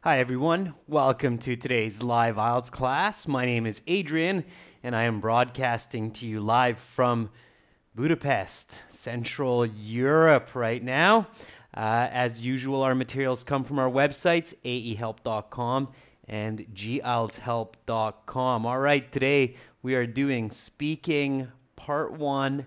Hi everyone, welcome to today's live IELTS class. My name is Adrian and I am broadcasting to you live from Budapest, Central Europe right now. As usual, our materials come from our websites, aehelp.com and gieltshelp.com. All right, today we are doing speaking part 1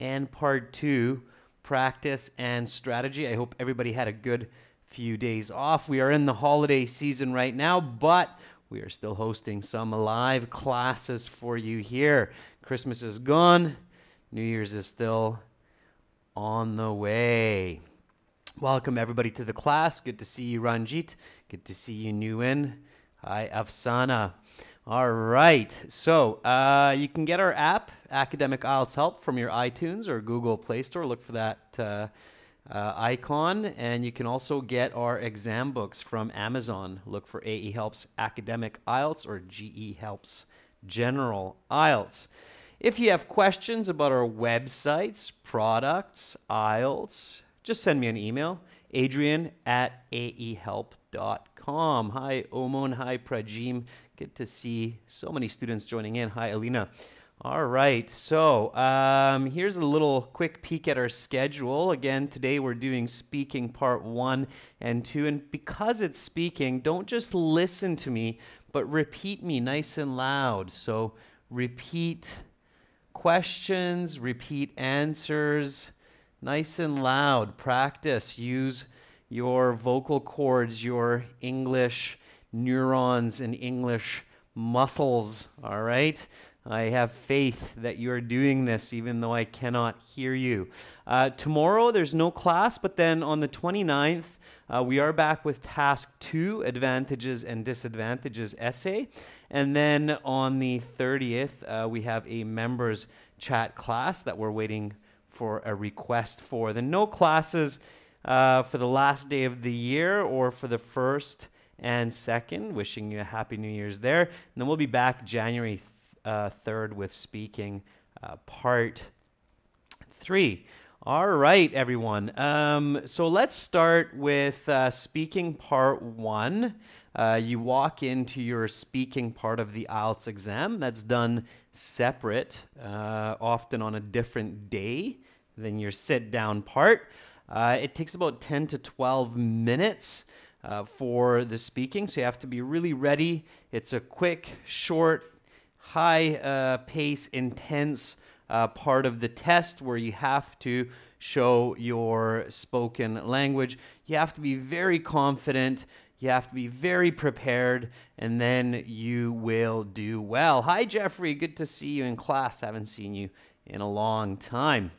and part 2, practice and strategy. I hope everybody had a good few days off. We are in the holiday season right now, but we are still hosting some live classes for you here. Christmas is gone. New Year's is still on the way. Welcome everybody to the class. Good to see you, Ranjit. Good to see you, Nguyen. Hi, Afsana. All right, so you can get our app, Academic IELTS Help, from your iTunes or Google Play Store. Look for that icon, and you can also get our exam books from Amazon. Look for AE Helps Academic IELTS or GE Helps General IELTS. If you have questions about our websites, products, IELTS, just send me an email, adrian@aehelp.com. Hi, Omon. Hi, Prajim. Good to see so many students joining in. Hi, Alina. All right, so here's a little quick peek at our schedule. Again, today we're doing speaking part 1 and 2. And because it's speaking, don't just listen to me, but repeat me nice and loud. So repeat questions, repeat answers, nice and loud. Practice. Use your vocal cords, your English neurons and English muscles, all right? I have faith that you're doing this even though I cannot hear you. Tomorrow there's no class, but then on the 29th, we are back with task 2, advantages and disadvantages essay. And then on the 30th, we have a members chat class that we're waiting for a request for. Then no classes for the last day of the year or for the 1st and 2nd. Wishing you a happy New Year's there. And then we'll be back January 3rd with speaking part 3. All right, everyone. So let's start with speaking part 1. You walk into your speaking part of the IELTS exam. That's done separate, often on a different day than your sit-down part. It takes about 10 to 12 minutes for the speaking, so you have to be really ready. It's a quick, short, high pace, intense part of the test where you have to show your spoken language. You have to be very confident. You have to be very prepared, and then you will do well. Hi, Jeffrey. Good to see you in class. Haven't seen you in a long time.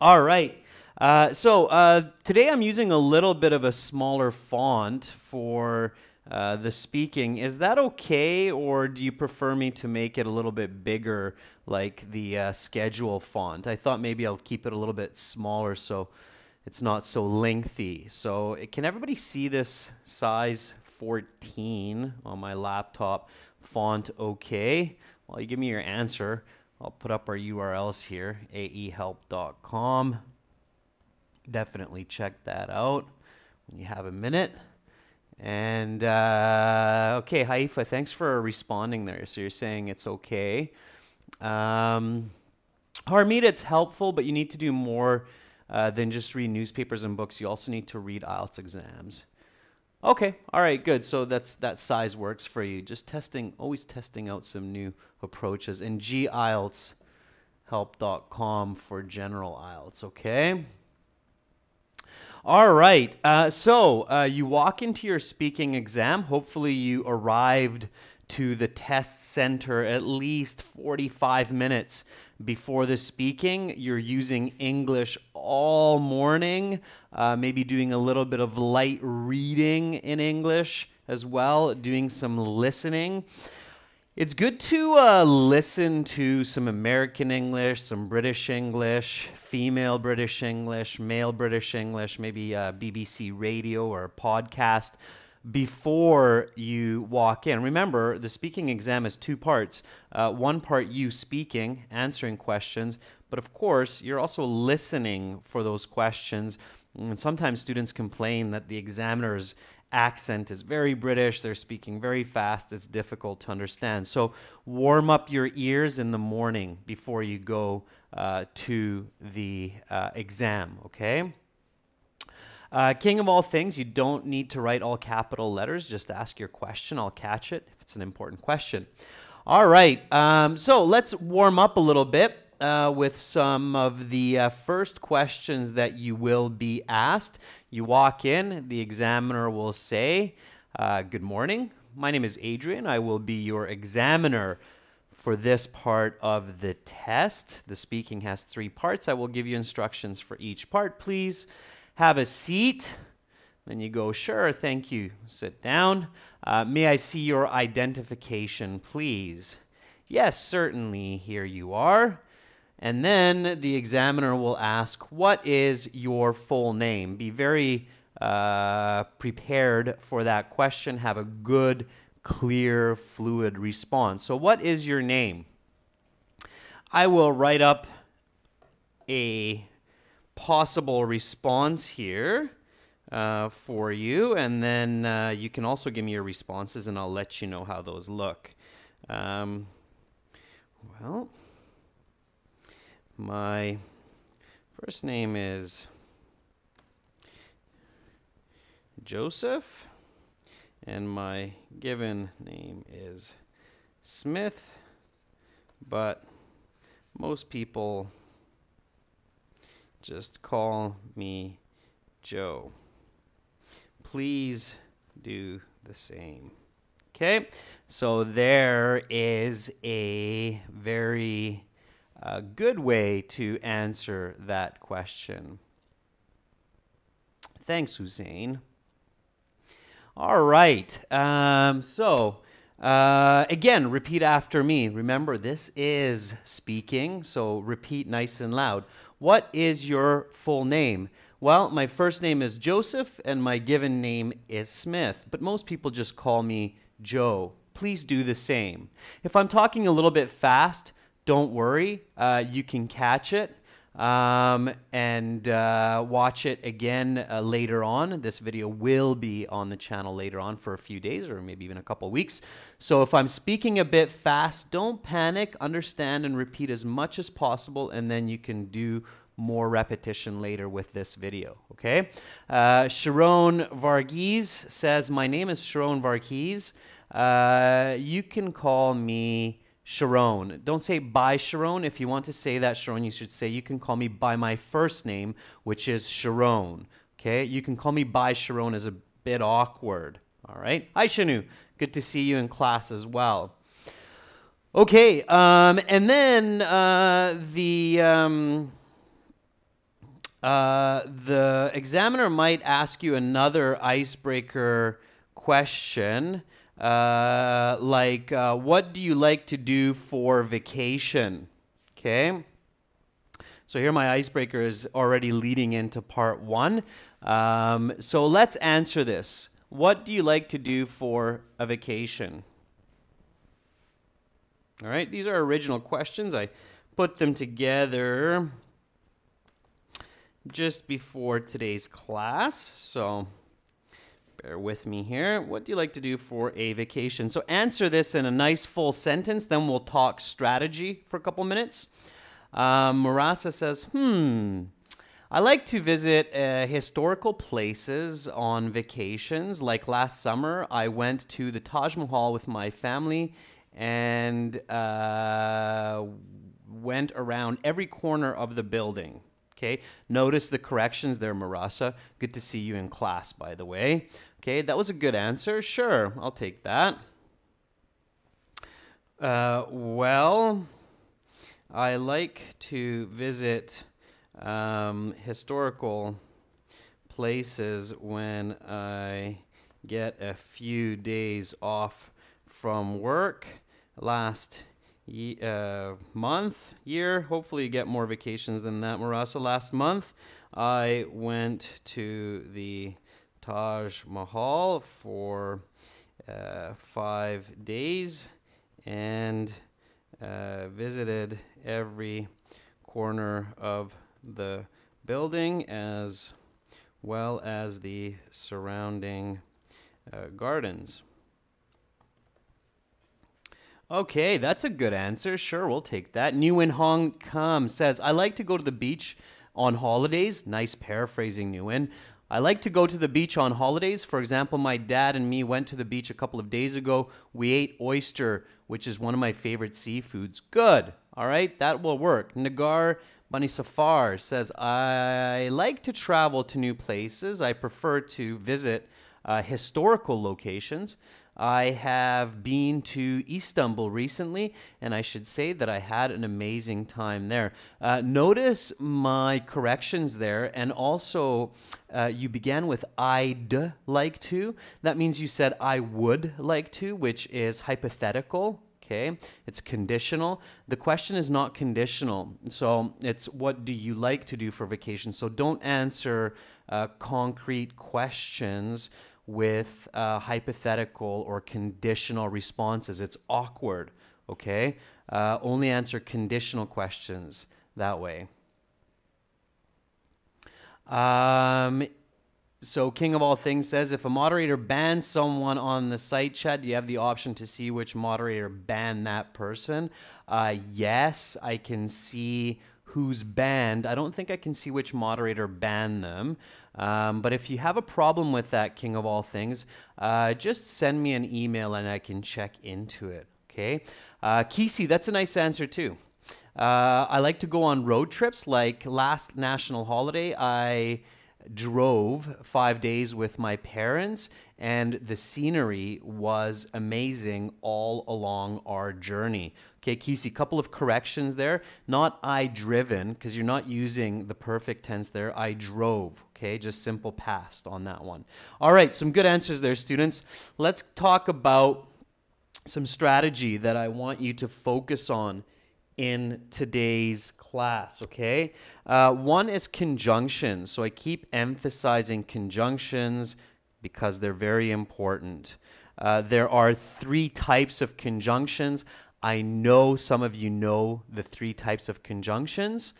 All right. Today I'm using a little bit of a smaller font for the speaking. Is that okay, or do you prefer me to make it a little bit bigger like the schedule font? I thought maybe I'll keep it a little bit smaller so it's not so lengthy. So can everybody see this size 14 on my laptop font okay? Well, you give me your answer. I'll put up our URLs here, aehelp.com. Definitely check that out when you have a minute. And okay, Haifa, thanks for responding there. So you're saying it's okay. Harmeet, it's helpful, but you need to do more than just read newspapers and books. You also need to read IELTS exams. Okay, all right, good. So that size works for you. Just testing, always testing out some new approaches. And gieltshelp.com for general IELTS, okay? All right, you walk into your speaking exam. Hopefully you arrived to the test center at least 45 minutes before the speaking. You're using English all morning, maybe doing a little bit of light reading in English as well, doing some listening. It's good to listen to some American English, some British English, female British English, male British English, maybe BBC radio or podcast before you walk in. Remember, the speaking exam is 2 parts. One part you speaking, answering questions, but of course, you're also listening for those questions And sometimes students complain that the examiner's accent is very British, they're speaking very fast, it's difficult to understand. So warm up your ears in the morning before you go to the exam, okay? King of all things, you don't need to write all capital letters. Just ask your question. I'll catch it if it's an important question. All right, so let's warm up a little bit with some of the first questions that you will be asked. You walk in, the examiner will say, good morning. My name is Adrian. I will be your examiner for this part of the test. The speaking has 3 parts. I will give you instructions for each part. Please have a seat. Then you go, sure, thank you. Sit down. May I see your identification, please? Yes, certainly. Here you are. And then the examiner will ask, what is your full name? Be very prepared for that question. Have a good, clear, fluid response. So what is your name? I will write up a possible response here for you, and then you can also give me your responses and I'll let you know how those look. Well, my first name is Joseph and my given name is Smith, but most people just call me Joe. Please do the same. Okay, so there is a very good way to answer that question. Thanks, Hussein. All right, again, repeat after me. Remember, this is speaking, so repeat nice and loud. What is your full name? Well, my first name is Joseph and my given name is Smith, but most people just call me Joe. Please do the same. If I'm talking a little bit fast, don't worry. You can catch it and watch it again later on. This video will be on the channel later on for a few days or maybe even a couple weeks. So if I'm speaking a bit fast, don't panic, understand and repeat as much as possible, and then you can do more repetition later with this video, okay? Sharon Varghese says, my name is Sharon Varghese. You can call me Sharon. Don't say by Sharon. If you want to say that, Sharon, you should say you can call me by my first name, which is Sharon. Okay? You can call me by Sharon is a bit awkward. All right? Hi, Shanu. Good to see you in class as well. Okay, and then the examiner might ask you another icebreaker question. What do you like to do for vacation? Okay. So here my icebreaker is already leading into part 1. So let's answer this. What do you like to do for a vacation? All right, these are original questions. I put them together just before today's class. So bear with me here. What do you like to do for a vacation? So answer this in a nice full sentence, then we'll talk strategy for a couple minutes. Marasa says, I like to visit historical places on vacations. Like last summer, I went to the Taj Mahal with my family and went around every corner of the building. Okay, notice the corrections there, Marasa. Good to see you in class, by the way. Okay, that was a good answer. Sure, I'll take that. Well, I like to visit historical places when I get a few days off from work. Last year, hopefully you get more vacations than that, Marasa. Last month, I went to the Taj Mahal for 5 days and visited every corner of the building as well as the surrounding gardens. Okay, that's a good answer. Sure, we'll take that. Nguyen Hong Kam says, I like to go to the beach on holidays. Nice paraphrasing, Nguyen. I like to go to the beach on holidays. For example, my dad and me went to the beach a couple of days ago. We ate oyster, which is one of my favorite seafoods. Good. All right, that will work. Nagar Bunny Safar says, I like to travel to new places. I prefer to visit historical locations. I have been to Istanbul recently, and I should say that I had an amazing time there. Notice my corrections there, and also you began with I'd like to. That means you said I would like to, which is hypothetical. Okay, it's conditional. The question is not conditional, so it's what do you like to do for vacation. So don't answer concrete questions with hypothetical or conditional responses. It's awkward, okay? Only answer conditional questions that way. So King of All Things says, if a moderator bans someone on the site chat, do you have the option to see which moderator banned that person? Yes, I can see who's banned. I don't think I can see which moderator banned them. But if you have a problem with that, King of All Things, just send me an email and I can check into it, okay? Kisi, that's a nice answer too. I like to go on road trips. Like last national holiday, I drove 5 days with my parents, and the scenery was amazing all along our journey. Okay, Kisi, couple of corrections there. Not I driven, because you're not using the perfect tense there. I drove. Okay, just simple past on that one. All right, some good answers there, students. Let's talk about some strategy that I want you to focus on in today's class, okay? One is conjunctions. So I keep emphasizing conjunctions because they're very important. There are 3 types of conjunctions. I know some of you know the 3 types of conjunctions,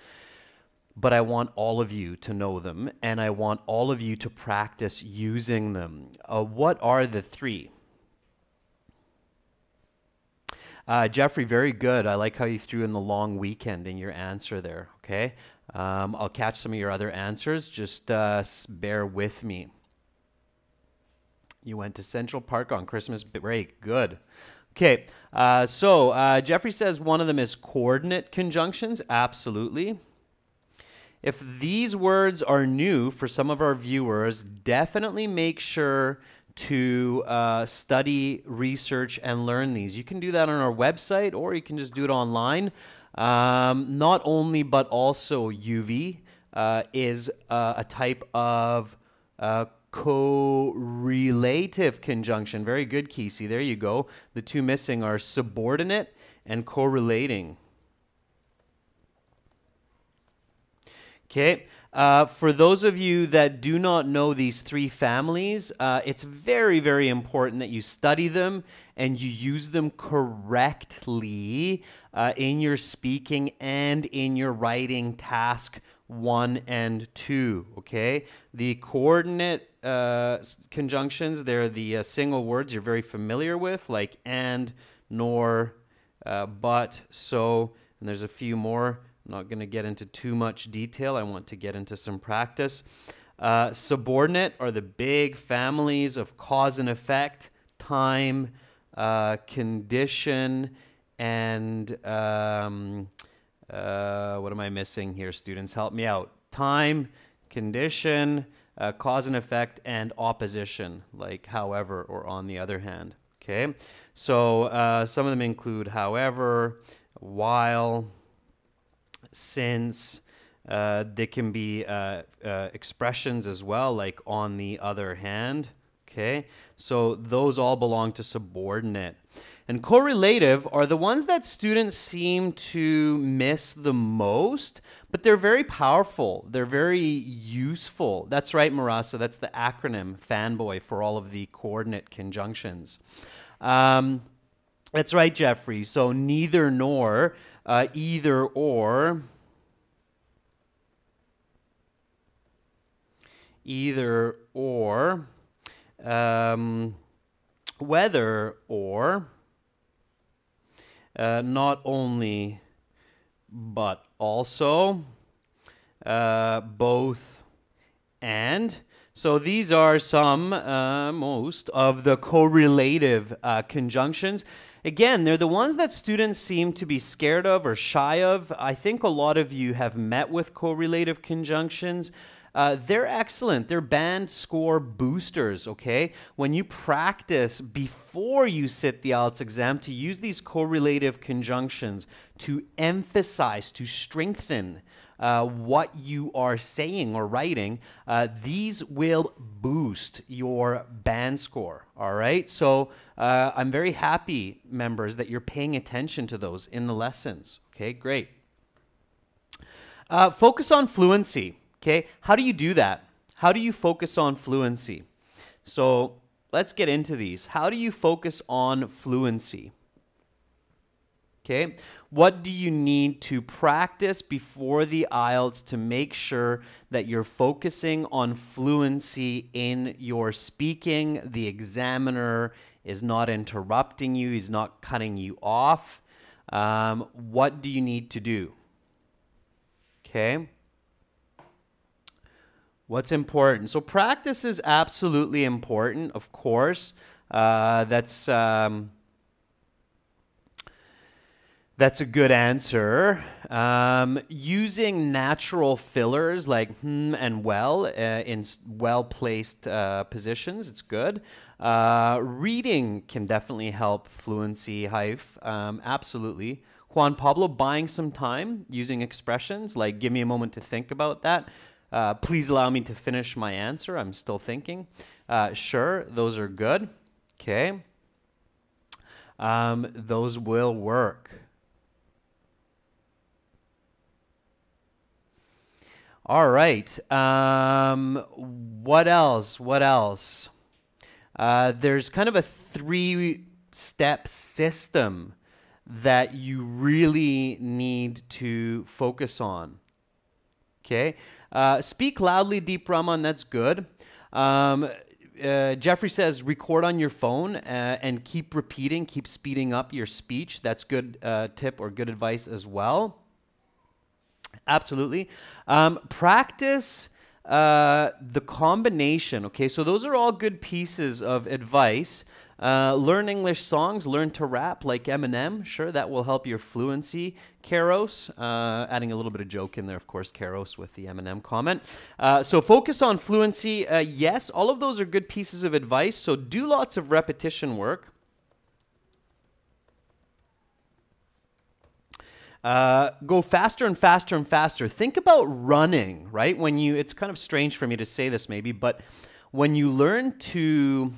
but I want all of you to know them, and I want all of you to practice using them. What are the 3? Jeffrey, very good. I like how you threw in the long weekend in your answer there, okay? I'll catch some of your other answers. Just bear with me. You went to Central Park on Christmas break. Good. Okay, so Jeffrey says one of them is coordinate conjunctions. Absolutely. If these words are new for some of our viewers, definitely make sure to study, research, and learn these. You can do that on our website, or you can just do it online. Not only, but also UV is a type of correlative conjunction. Very good, Kesey. There you go. The 2 missing are subordinate and correlating. Okay. For those of you that do not know these 3 families, it's very, very important that you study them and you use them correctly in your speaking and in your writing task 1 and 2, okay? The coordinate conjunctions, they're the single words you're very familiar with, like and, nor, but, so, and there's a few more. I'm not going to get into too much detail. I want to get into some practice. Subordinate are the big families of cause and effect, time, condition, and what am I missing here, students? Help me out. Time, condition, cause and effect, and opposition, like however or on the other hand. Okay, so some of them include however, while, since. They can be expressions as well, like on the other hand. Okay, so those all belong to subordinate. And correlative are the ones that students seem to miss the most, but they're very powerful. They're very useful. That's right, Marasa. That's the acronym, fanboy, for all of the coordinate conjunctions. That's right, Jeffrey. So neither nor, either or, either or, whether or, not only, but also, both, and. So these are some, most of the correlative conjunctions. Again, they're the ones that students seem to be scared of or shy of. I think a lot of you have met with correlative conjunctions. They're excellent. They're band score boosters, okay? When you practice before you sit the IELTS exam to use these correlative conjunctions to emphasize, to strengthen what you are saying or writing, these will boost your band score, all right? So I'm very happy, members, that you're paying attention to those in the lessons. Okay, great. Focus on fluency, okay? How do you do that? How do you focus on fluency? So let's get into these. How do you focus on fluency? Okay, what do you need to practice before the IELTS to make sure that you're focusing on fluency in your speaking? The examiner is not interrupting you, he's not cutting you off. What do you need to do? Okay. What's important? So practice is absolutely important, of course. That's a good answer. Using natural fillers like and well in well-placed positions, it's good. Reading can definitely help fluency, Haif. Absolutely. Juan Pablo, buying some time using expressions like give me a moment to think about that. Please allow me to finish my answer. I'm still thinking. Sure, those are good. Okay. Those will work. All right. What else? What else? There's kind of a 3-step system that you really need to focus on. Okay. Speak loudly, Deep Raman. That's good. Jeffrey says record on your phone and keep repeating, keep speeding up your speech. That's good tip or good advice as well. Absolutely. Practice the combination. Okay, so those are all good pieces of advice. Learn English songs, learn to rap like Eminem. Sure, that will help your fluency. Keros, adding a little bit of joke in there, of course, Keros with the Eminem comment. So focus on fluency. Yes, all of those are good pieces of advice. So do lots of repetition work. Go faster and faster and faster. Think about running, right? It's kind of strange for me to say this maybe, but when you learn to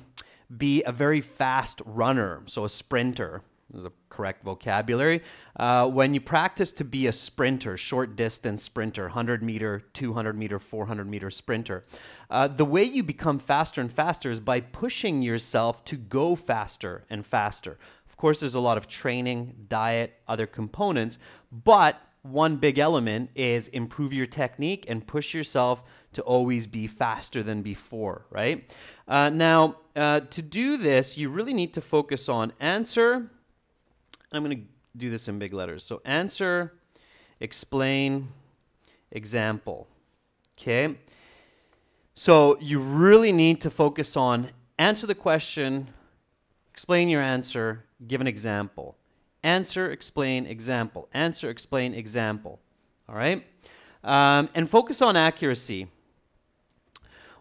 be a very fast runner, so a sprinter, is a correct vocabulary. When you practice to be a sprinter, short distance sprinter, 100 meter, 200 meter, 400 meter sprinter, the way you become faster and faster is by pushing yourself to go faster and faster. Of course, there's a lot of training, diet, other components, but one big element is improve your technique and push yourself to always be faster than before, right? Now, to do this, you really need to focus on answer. I'm going to do this in big letters. So answer, explain, example. Okay? So you really need to focus on answer the question, explain your answer, give an example. Answer, explain, example. Answer, explain, example. All right? And focus on accuracy.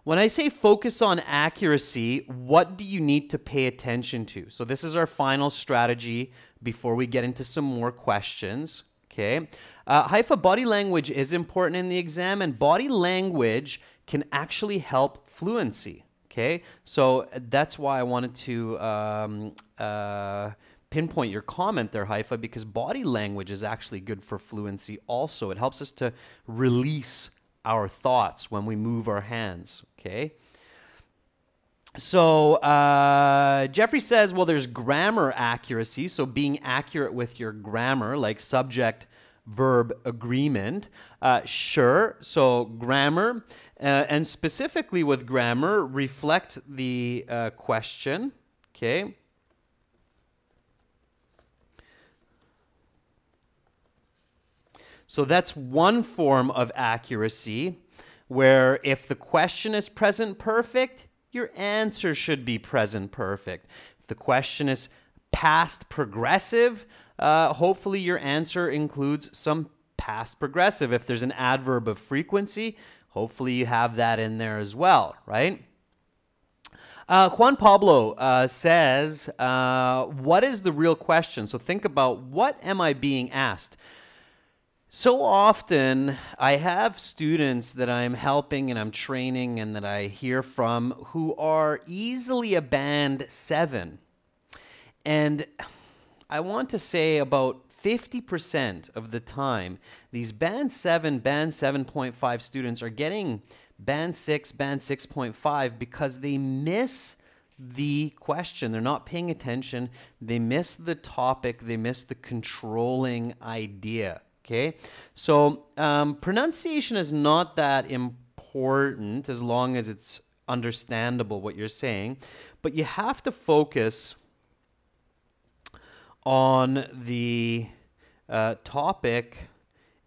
When I say focus on accuracy, what do you need to pay attention to? So this is our final strategy before we get into some more questions. Okay? Haifa, body language is important in the exam, and body language can actually help fluency. Okay? So that's why I wanted to pinpoint your comment there, Haifa, because body language is actually good for fluency also. It helps us to release our thoughts when we move our hands, okay? So Jeffrey says, well, there's grammar accuracy, so being accurate with your grammar, like subject, verb agreement. Sure, so grammar, and specifically with grammar, reflect the question, okay? So that's one form of accuracy, where if the question is present perfect, your answer should be present perfect. If the question is past progressive, hopefully your answer includes some past progressive. If there's an adverb of frequency, hopefully you have that in there as well, right? Juan Pablo says, what is the real question? So think about, what am I being asked? So often, I have students that I'm helping and I'm training and that I hear from who are easily a band 7. And I want to say about 50% of the time, these band 7, band 7.5 students are getting band 6, band 6.5 because they miss the question. They're not paying attention. They miss the topic. They miss the controlling idea. Okay, so pronunciation is not that important as long as it's understandable what you're saying, but you have to focus on the topic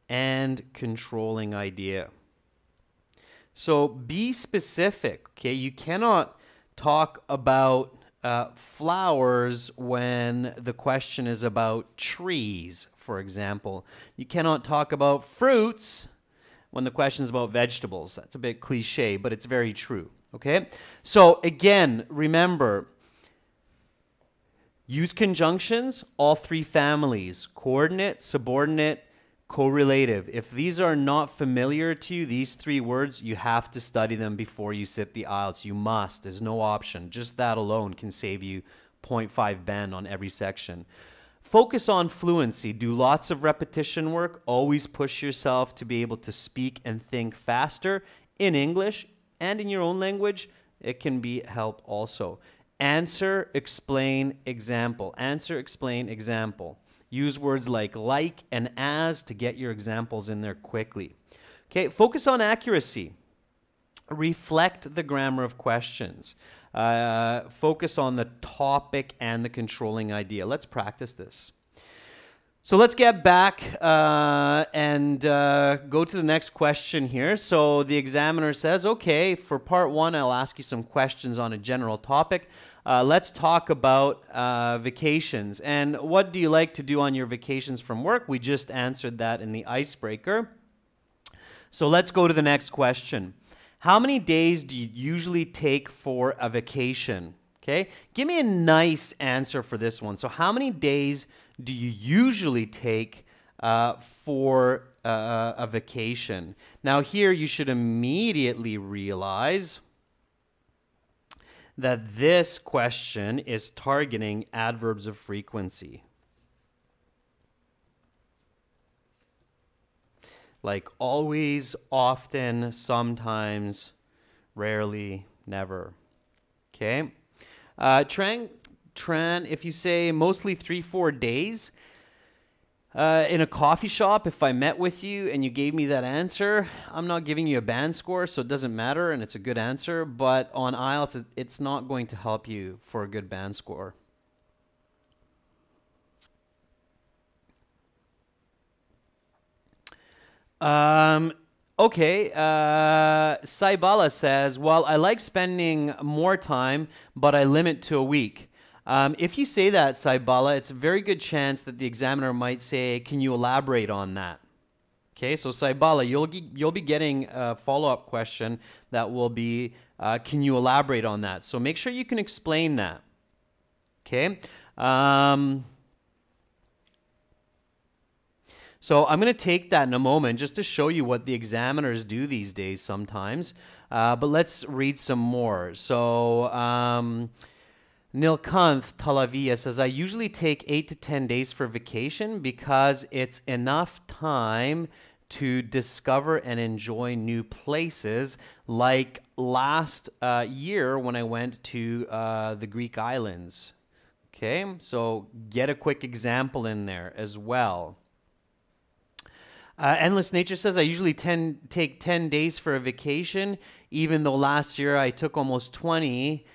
and controlling idea. So be specific, okay? You cannot talk about flowers when the question is about trees, for example. You cannot talk about fruits when the question is about vegetables. That's a bit cliche, but it's very true, okay? So again, remember, use conjunctions, all 3 families: coordinate, subordinate, correlative. If these are not familiar to you, these 3 words, you have to study them before you sit the IELTS. You must. There's no option. Just that alone can save you 0.5 band on every section. Focus on fluency. Do lots of repetition work. Always push yourself to be able to speak and think faster in English and in your own language. It can be help also. Answer, explain, example. Answer, explain, example. Use words like and as to get your examples in there quickly. Okay, focus on accuracy. Reflect the grammar of questions. Focus on the topic and the controlling idea. Let's practice this. So let's get back and go to the next question here. So the examiner says, okay, for part 1, I'll ask you some questions on a general topic. Let's talk about vacations. And what do you like to do on your vacations from work? We just answered that in the icebreaker. So let's go to the next question. How many days do you usually take for a vacation? Okay, give me a nice answer for this one. So how many days do you usually take for a vacation? Now here you should immediately realize that this question is targeting adverbs of frequency. Like always, often, sometimes, rarely, never. Okay? Tran, if you say mostly 3-4 days, in a coffee shop, if I met with you and you gave me that answer, I'm not giving you a band score, so it doesn't matter, and it's a good answer. But on IELTS, it's not going to help you for a good band score. Okay, Saibala says, well, I like spending more time, but I limit to a week. If you say that, Saibala, it's a very good chance that the examiner might say, can you elaborate on that? Okay, so Saibala, you'll be getting a follow-up question that will be, can you elaborate on that? So make sure you can explain that. Okay. So I'm going to take that in a moment just to show you what the examiners do these days sometimes. But let's read some more. So Nilkanth Talavia says, I usually take 8 to 10 days for vacation because it's enough time to discover and enjoy new places, like last year when I went to the Greek islands. Okay, so get a quick example in there as well. Endless Nature says, I usually take 10 days for a vacation, even though last year I took almost 20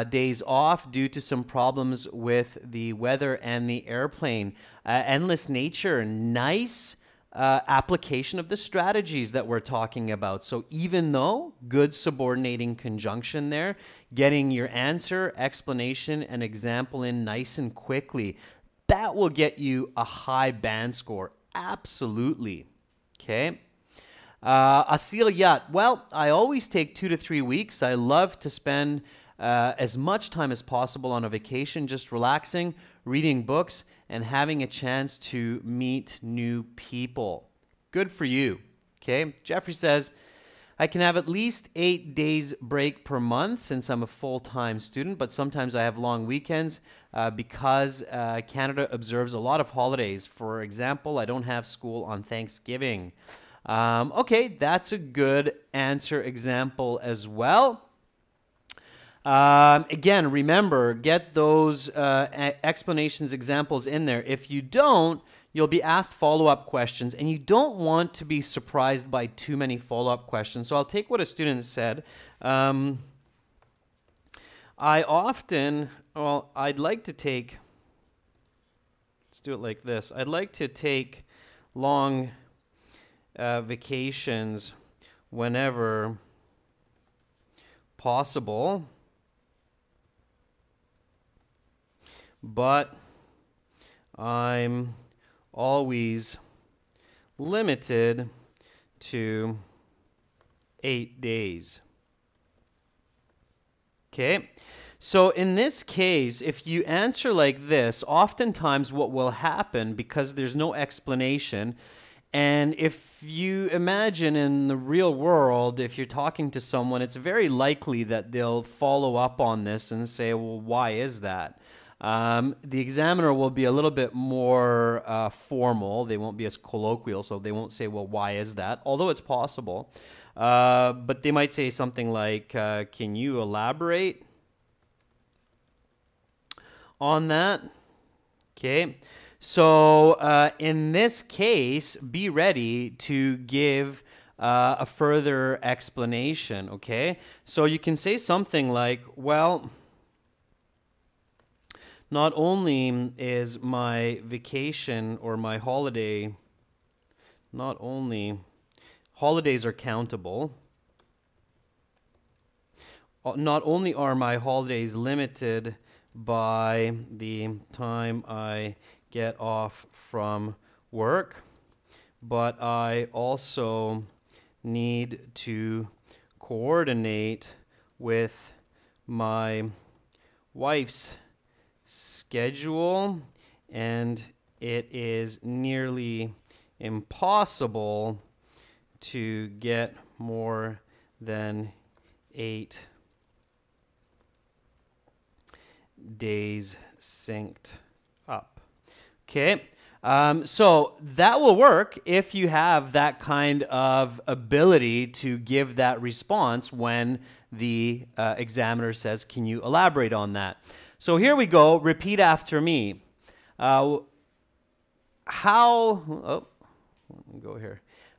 days off due to some problems with the weather and the airplane. Endless Nature, nice application of the strategies that we're talking about. So even though good subordinating conjunction there, getting your answer, explanation, and example in nice and quickly, that will get you a high band score. Absolutely. Okay. Asil Yat. Well, I always take 2 to 3 weeks. I love to spend as much time as possible on a vacation, just relaxing, reading books, and having a chance to meet new people. Good for you. Okay. Jeffrey says, I can have at least 8 days break per month since I'm a full-time student, but sometimes I have long weekends because Canada observes a lot of holidays. For example, I don't have school on Thanksgiving. Okay, that's a good answer example as well. Again, remember, get those explanations, examples in there. If you don't, you'll be asked follow-up questions, and you don't want to be surprised by too many follow-up questions. So I'll take what a student said. I'd like to take, let's do it like this. I'd like to take long vacations whenever possible, but I'm always limited to 8 days. Okay, so in this case, if you answer like this, oftentimes what will happen, because there's no explanation, and if you imagine in the real world, if you're talking to someone, it's very likely that they'll follow up on this and say, well, why is that? The examiner will be a little bit more formal. They won't be as colloquial, so they won't say, well, why is that? Although it's possible. But they might say something like, can you elaborate on that? Okay. So in this case, be ready to give a further explanation, okay? So you can say something like, well, not only is my vacation or my holiday, not only holidays are countable, not only are my holidays limited by the time I get off from work, but I also need to coordinate with my wife's schedule, and it is nearly impossible to get more than 8 days synced up. Okay, so that will work if you have that kind of ability to give that response when the examiner says, can you elaborate on that? So here we go. Repeat after me. How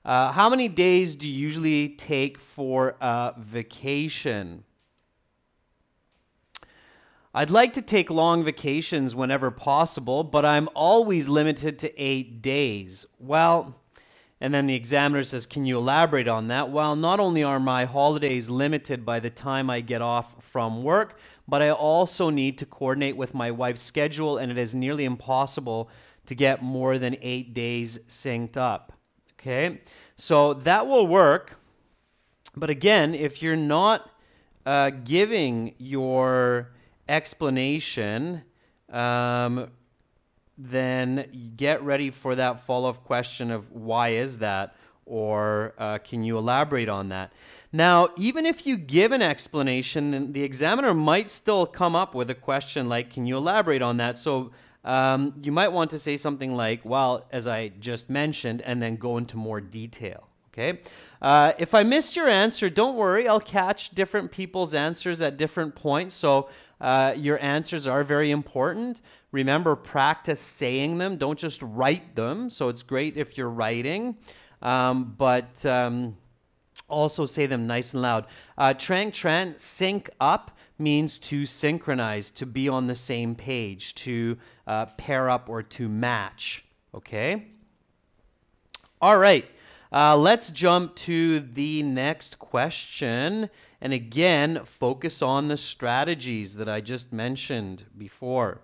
many days do you usually take for a vacation? I'd like to take long vacations whenever possible, but I'm always limited to 8 days. Well, and then the examiner says, can you elaborate on that? Well, not only are my holidays limited by the time I get off from work, but I also need to coordinate with my wife's schedule, and it is nearly impossible to get more than 8 days synced up. Okay, so that will work. But again, if you're not giving your explanation, then get ready for that follow-up question of why is that, or can you elaborate on that? Now, even if you give an explanation, then the examiner might still come up with a question like, can you elaborate on that? So you might want to say something like, well, as I just mentioned, and then go into more detail. Okay. If I missed your answer, don't worry. I'll catch different people's answers at different points. So your answers are very important. Remember, practice saying them. Don't just write them. So it's great if you're writing. but also say them nice and loud. Trang tran, sync up, means to synchronize, to be on the same page, to pair up or to match. Okay? All right. Let's jump to the next question. And again, focus on the strategies that I just mentioned before.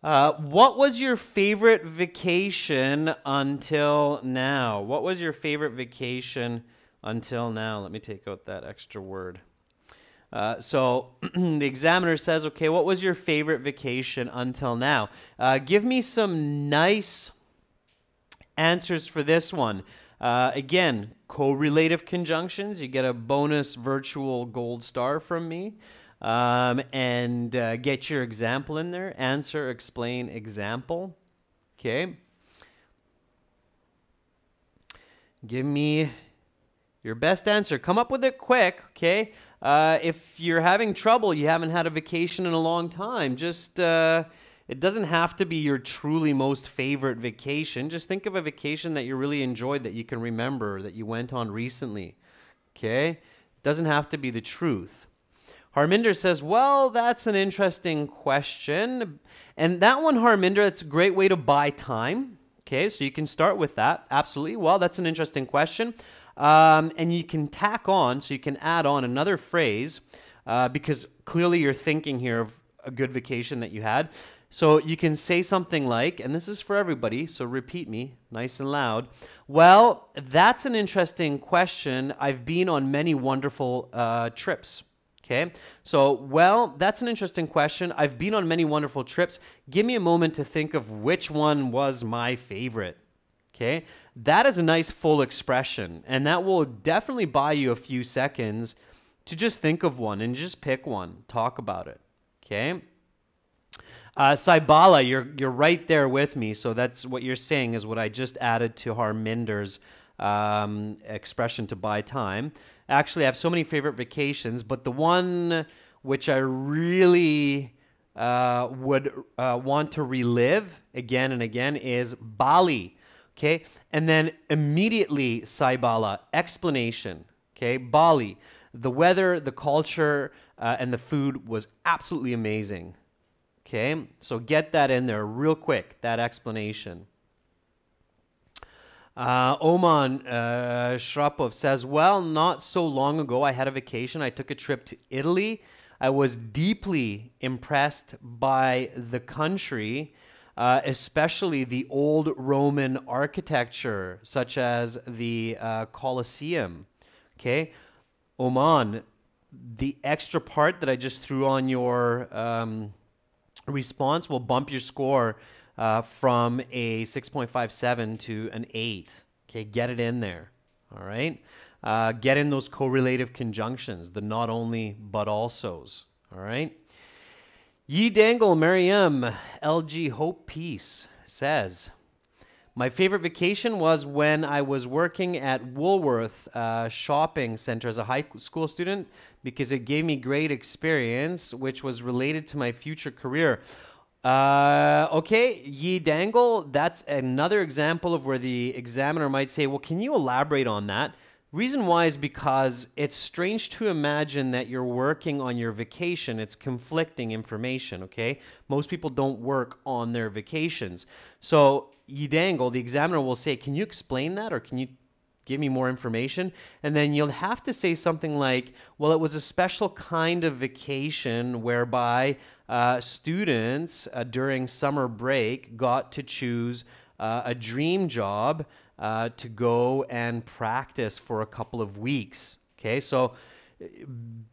What was your favorite vacation until now? What was your favorite vacation until now? Let me take out that extra word. So the examiner says, okay, what was your favorite vacation until now? Give me some nice answers for this one. Again, correlative conjunctions. You get a bonus virtual gold star from me. And get your example in there. Answer, explain, example. Okay. Give me your best answer. Come up with it quick, okay? If you're having trouble, you haven't had a vacation in a long time, just, it doesn't have to be your truly most favorite vacation. Just think of a vacation that you really enjoyed, that you can remember, that you went on recently, okay? It doesn't have to be the truth. Harminder says, well, that's an interesting question. And that one, Harminder, that's a great way to buy time. Okay, so you can start with that. Absolutely. Well, that's an interesting question. And you can tack on, so you can add on another phrase because clearly you're thinking here of a good vacation that you had. So you can say something like, and this is for everybody, so repeat me nice and loud. Well, that's an interesting question. I've been on many wonderful trips. Okay, so, well, that's an interesting question. I've been on many wonderful trips. Give me a moment to think of which one was my favorite. Okay, that is a nice full expression, and that will definitely buy you a few seconds to just think of one and just pick one. Talk about it. Okay. Saibala, you're right there with me. So that's what you're saying is what I just added to Harminder's expression to buy time. Actually, I have so many favorite vacations, but the one which I really would want to relive again and again is Bali. Okay, and then immediately Saibala, explanation. Okay, Bali, the weather, the culture, and the food was absolutely amazing. Okay, so get that in there real quick, that explanation. Oman Shrapov says, well, not so long ago, I had a vacation. I took a trip to Italy. I was deeply impressed by the country, especially the old Roman architecture, such as the Colosseum. Okay, Oman, the extra part that I just threw on your response will bump your score from a 6.57 to an 8. Okay, get it in there. All right. Get in those correlative conjunctions, the not only but alsos. All right. Yi Dangle Mariam LG Hope Peace says, my favorite vacation was when I was working at Woolworth Shopping Center as a high school student because it gave me great experience, which was related to my future career. Okay, Yi Dangle, that's another example of where the examiner might say, well, can you elaborate on that? Reason why is because it's strange to imagine that you're working on your vacation. It's conflicting information, okay? Most people don't work on their vacations. So Yi Dangle, the examiner will say, can you explain that, or can you give me more information? And then you'll have to say something like, well, it was a special kind of vacation whereby students during summer break got to choose a dream job to go and practice for a couple of weeks. Okay, so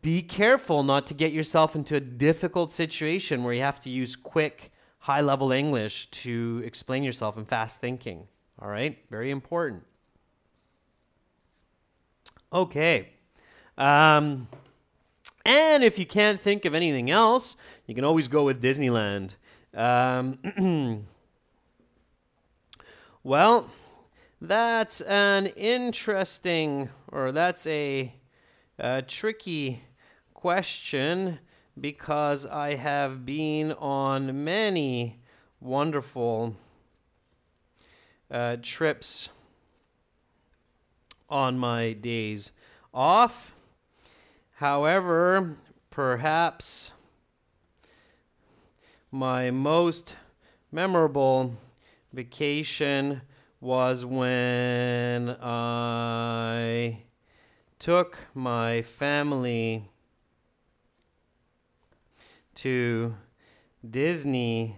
be careful not to get yourself into a difficult situation where you have to use quick, high-level English to explain yourself and fast thinking. All right, very important. Okay. And if you can't think of anything else, you can always go with Disneyland. Well, that's an interesting, or that's a tricky question because I have been on many wonderful trips on my days off. However, perhaps my most memorable vacation was when I took my family to Disneyland.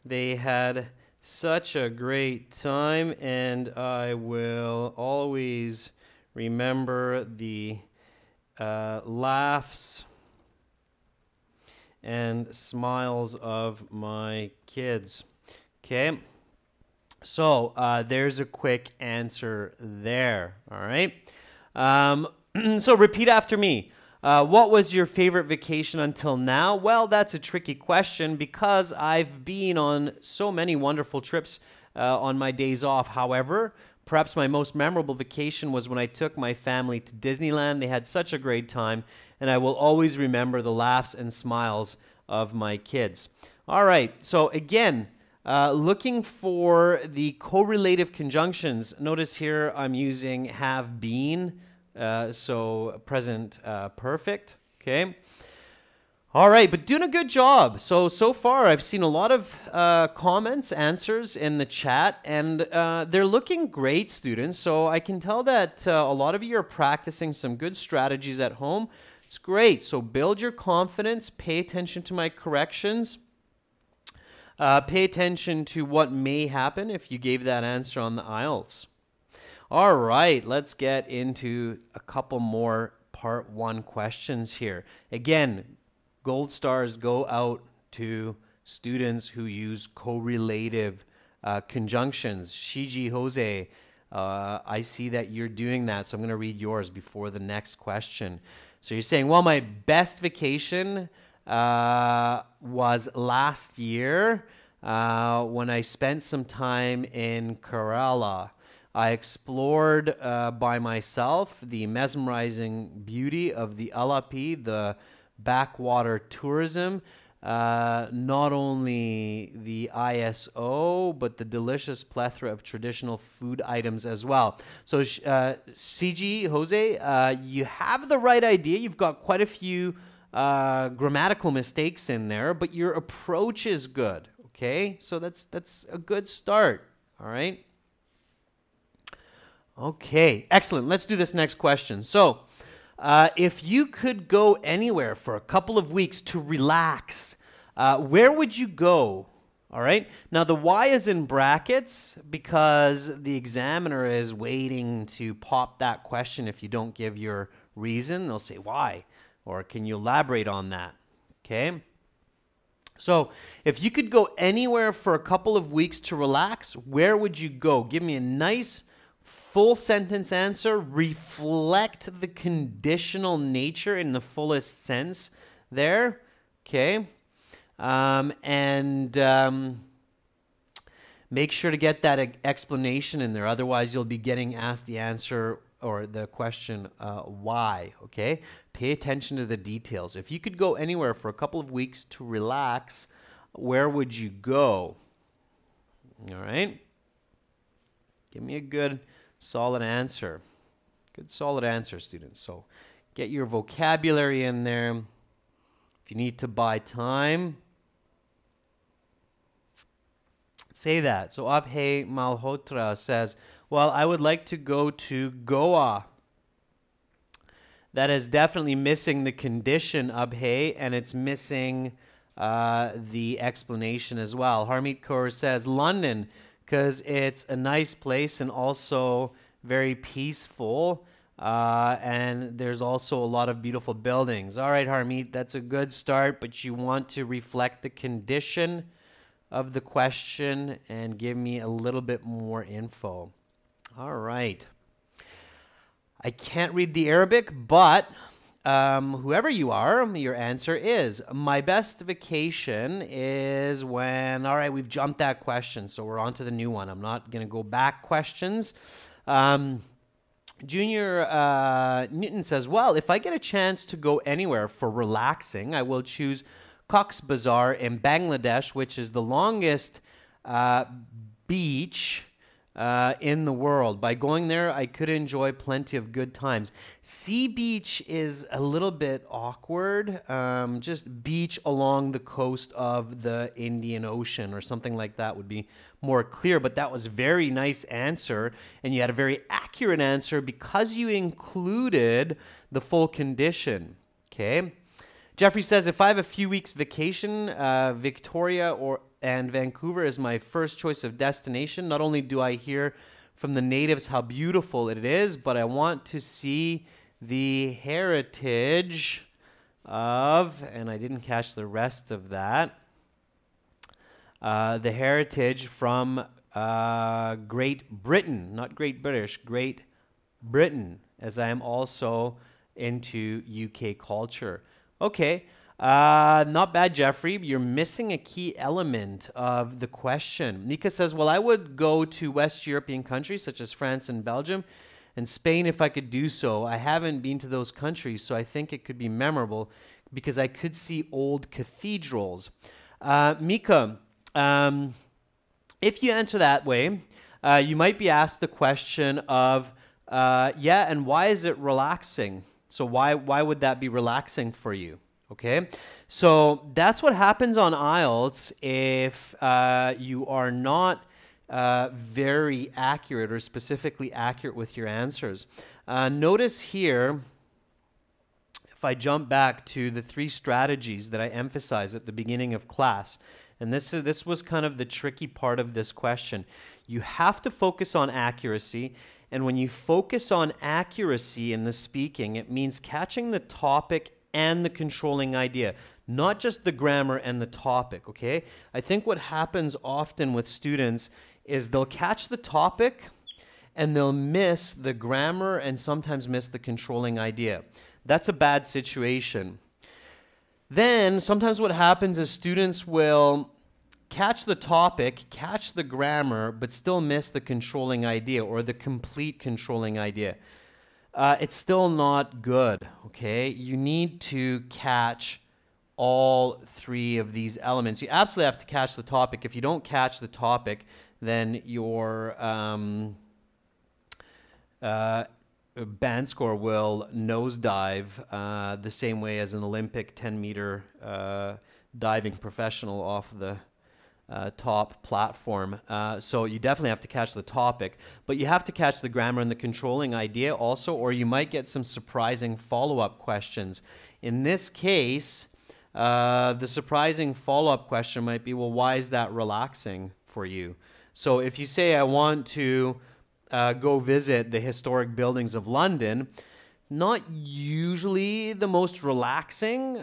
They had such a great time, and I will always remember the laughs and smiles of my kids. Okay, so there's a quick answer there. All right. So repeat after me. What was your favorite vacation until now? Well, that's a tricky question because I've been on so many wonderful trips on my days off. However, perhaps my most memorable vacation was when I took my family to Disneyland. They had such a great time, and I will always remember the laughs and smiles of my kids. All right, so again, looking for the correlative conjunctions. Notice here I'm using have been. So present perfect, okay? All right, but doing a good job. So far I've seen a lot of comments, answers in the chat, and they're looking great, students. So I can tell that a lot of you are practicing some good strategies at home. It's great. So build your confidence, pay attention to my corrections. Pay attention to what may happen if you gave that answer on the IELTS. All right, let's get into a couple more part 1 questions here. Again, gold stars go out to students who use correlative conjunctions. Shiji Jose, I see that you're doing that, so I'm going to read yours before the next question. So you're saying, well, my best vacation was last year when I spent some time in Kerala. I explored by myself the mesmerizing beauty of the Alapi, the backwater tourism, not only the ISO, but the delicious plethora of traditional food items as well. So CG, Jose, you have the right idea. You've got quite a few grammatical mistakes in there, but your approach is good, okay? So that's a good start, all right? Okay, excellent. Let's do this next question. So, if you could go anywhere for a couple of weeks to relax, where would you go? All right. Now, the why is in brackets because the examiner is waiting to pop that question. If you don't give your reason, they'll say, why? Or can you elaborate on that? Okay. So, if you could go anywhere for a couple of weeks to relax, where would you go? Give me a nice full sentence answer. Reflect the conditional nature in the fullest sense there. Okay. Make sure to get that explanation in there. Otherwise, you'll be getting asked the answer or the question, why? Okay. Pay attention to the details. If you could go anywhere for a couple of weeks to relax, where would you go? All right. Give me a good solid answer. Good solid answer, students. So get your vocabulary in there. If you need to buy time, say that. So Abhay Malhotra says, well, I would like to go to Goa. That is definitely missing the condition, Abhay, and it's missing the explanation as well. Harmeet Kaur says London, because it's a nice place and also very peaceful, and there's also a lot of beautiful buildings. All right, Harmeet, that's a good start, but you want to reflect the condition of the question and give me a little bit more info. All right. I can't read the Arabic, but whoever you are, your answer is, my best vacation is when, all right, we've jumped that question, so we're on to the new one. I'm not going to go back questions. Junior Newton says, well, if I get a chance to go anywhere for relaxing, I will choose Cox's Bazar in Bangladesh, which is the longest beach in the world. By going there, I could enjoy plenty of good times. Sea beach is a little bit awkward. Just beach along the coast of the Indian Ocean or something like that would be more clear. But that was a very nice answer, and you had a very accurate answer because you included the full condition. Okay. Jeffrey says, if I have a few weeks vacation, Victoria and Vancouver is my first choice of destination. Not only do I hear from the natives how beautiful it is, but I want to see the heritage of, and I didn't catch the rest of that, the heritage from Great Britain, not Great British, Great Britain, as I am also into UK culture. Okay, not bad, Jeffrey. You're missing a key element of the question. Mika says, well, I would go to West European countries such as France and Belgium and Spain if I could do so. I haven't been to those countries, so I think it could be memorable because I could see old cathedrals. Mika, if you answer that way, you might be asked the question of, yeah, and why is it relaxing? So why would that be relaxing for you? Okay, so that's what happens on IELTS if you are not very accurate or specifically accurate with your answers. Notice here, if I jump back to the 3 strategies that I emphasized at the beginning of class, and this was kind of the tricky part of this question. You have to focus on accuracy. And when you focus on accuracy in the speaking, it means catching the topic and the controlling idea, not just the grammar and the topic, okay? I think what happens often with students is they'll catch the topic and they'll miss the grammar and sometimes miss the controlling idea. That's a bad situation. Then sometimes what happens is students will catch the topic, catch the grammar, but still miss the controlling idea or the complete controlling idea. It's still not good, okay? You need to catch all 3 of these elements. You absolutely have to catch the topic. If you don't catch the topic, then your band score will nosedive the same way as an Olympic 10-meter diving professional off the top platform. So you definitely have to catch the topic, but you have to catch the grammar and the controlling idea also, or you might get some surprising follow-up questions. In this case, the surprising follow-up question might be, well, why is that relaxing for you? So if you say, I want to go visit the historic buildings of London, not usually the most relaxing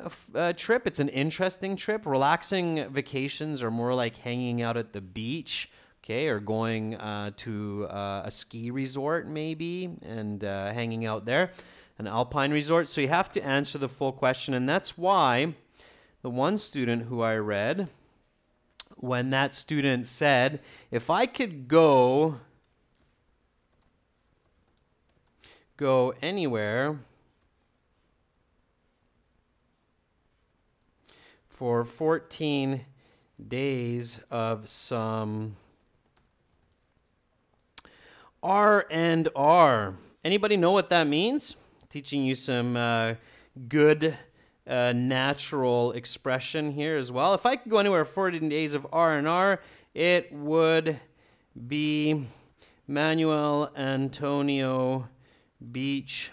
trip. It's an interesting trip. Relaxing vacations are more like hanging out at the beach, okay, or going to a ski resort maybe and hanging out there, an alpine resort. So you have to answer the full question, and that's why the one student who I read, when that student said, if I could go anywhere for 14 days of some R&R. Anybody know what that means? Teaching you some good natural expression here as well. If I could go anywhere for 14 days of R&R, it would be Manuel Antonio Beach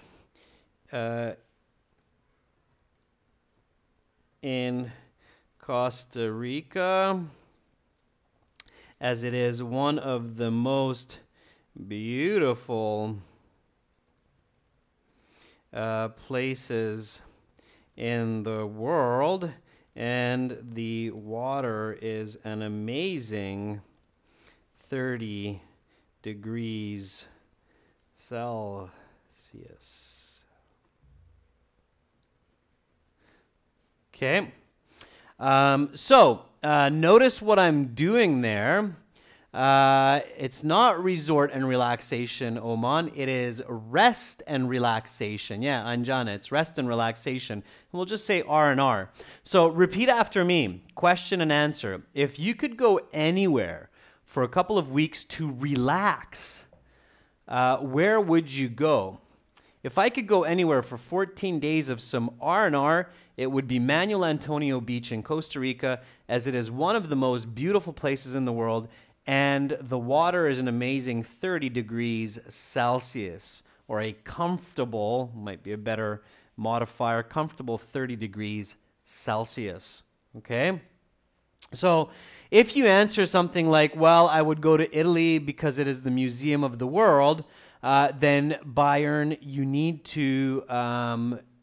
in Costa Rica, as it is one of the most beautiful places in the world, and the water is an amazing 30 degrees Celsius. Okay, so notice what I'm doing there. It's not resort and relaxation, Oman. It is rest and relaxation. Yeah, Anjana, it's rest and relaxation. And we'll just say R&R. So repeat after me. Question and answer. If you could go anywhere for a couple of weeks to relax, where would you go? If I could go anywhere for 14 days of some R&R, it would be Manuel Antonio Beach in Costa Rica, as it is one of the most beautiful places in the world, and the water is an amazing 30 degrees Celsius, or a comfortable, might be a better modifier, comfortable 30 degrees Celsius, okay? So if you answer something like, well, I would go to Italy because it is the museum of the world, then Byron, you need to